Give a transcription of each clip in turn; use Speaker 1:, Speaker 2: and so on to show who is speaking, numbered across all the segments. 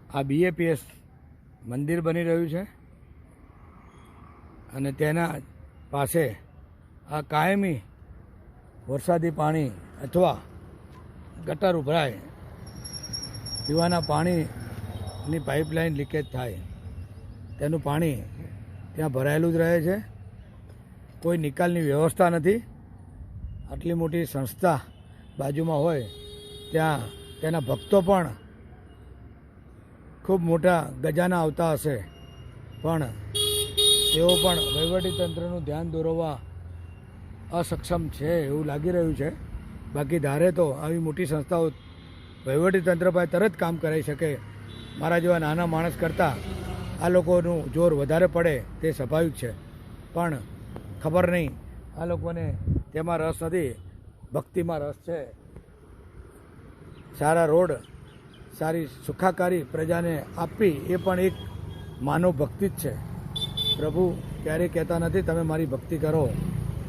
Speaker 1: આ BAPS મંદિર બની રહ્યું છે અને તેના પાસે આ કાયમી વરસાદી પાણી અથવા ગટર ઉભરાય, પીવાના પાણીની પાઇપલાઇન લીકેજ થાય, તેનું પાણી ત્યાં ભરાયેલું જ રહે છે. કોઈ નિકાલની વ્યવસ્થા નથી. આટલી મોટી સંસ્થા બાજુમાં હોય ત્યાં તેના ભક્તો પણ ખૂબ મોટા ગજાના આવતા હશે, પણ તેઓ પણ વહીવટીતંત્રનું ધ્યાન દોરવા અસક્ષમ છે એવું લાગી રહ્યું છે. બાકી ધારે તો આવી મોટી સંસ્થાઓ વહીવટીતંત્ર પાસે તરત કામ કરાવી શકે. મારા જેવા નાના માણસ કરતાં આ લોકોનું જોર વધારે પડે તે સ્વાભાવિક છે, પણ ખબર નહીં, આ લોકોને તેમાં રસ નથી, ભક્તિમાં રસ છે. સારા રોડ, સારી સુખાકારી પ્રજાને આપવી એ પણ એક માનવ ભક્તિ જ છે. પ્રભુ ક્યારેય કહેતા નથી તમે મારી ભક્તિ કરો,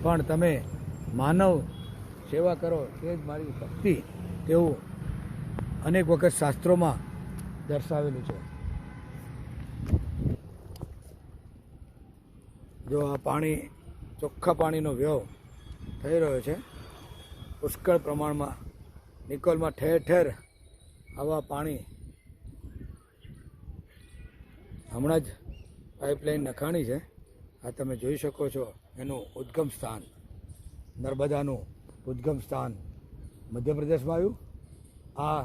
Speaker 1: પણ તમે માનવ સેવા કરો તે જ મારી ભક્તિ, તેવું અનેક વખત શાસ્ત્રોમાં દર્શાવેલું છે. જો આ પાણી, ચોખ્ખા પાણીનો વ્યય થઈ રહ્યો છે. પુષ્કળ પ્રમાણમાં નિકોલમાં ઠેર ઠેર આવા પાણી, હમણાં જ પાઇપલાઇન નખાણી છે. આ તમે જોઈ શકો છો એનું ઉદ્ગમ સ્થાન, નર્મદાનું ઉદ્ગમ સ્થાન મધ્યપ્રદેશમાં આવ્યું. આ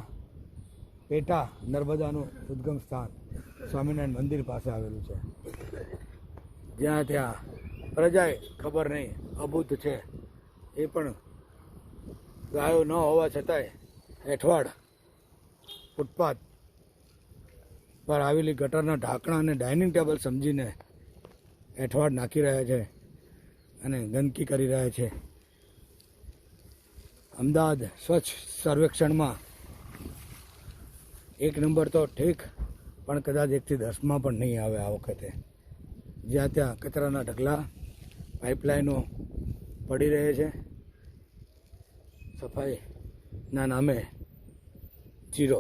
Speaker 1: પેટા નર્મદાનું ઉદ્ગમ સ્થાન સ્વામિનારાયણ મંદિર પાસે આવેલું છે. જ્યાં ત્યાં પ્રજાએ ખબર નહીં, અબુદ્ધ છે એ પણ ગાયો ન હોવા છતાંય હેઠવાડ ફૂટપાથ પર આવેલી ગટરના ઢાંકણા અને ડાઇનિંગ ટેબલ સમજીને હેઠવાડ નાખી રહ્યા છે અને ગંદકી કરી રહ્યા છે. અમદાવાદ સ્વચ્છ સર્વેક્ષણમાં 1 નંબર તો ઠીક, પણ કદાચ 1 થી 10માં પણ નહીં આવે આ વખતે. જ્યાં ત્યાં કચરાના ઢગલા, પાઇપલાઇનો પડી રહે છે. સફાઈના નામે 0.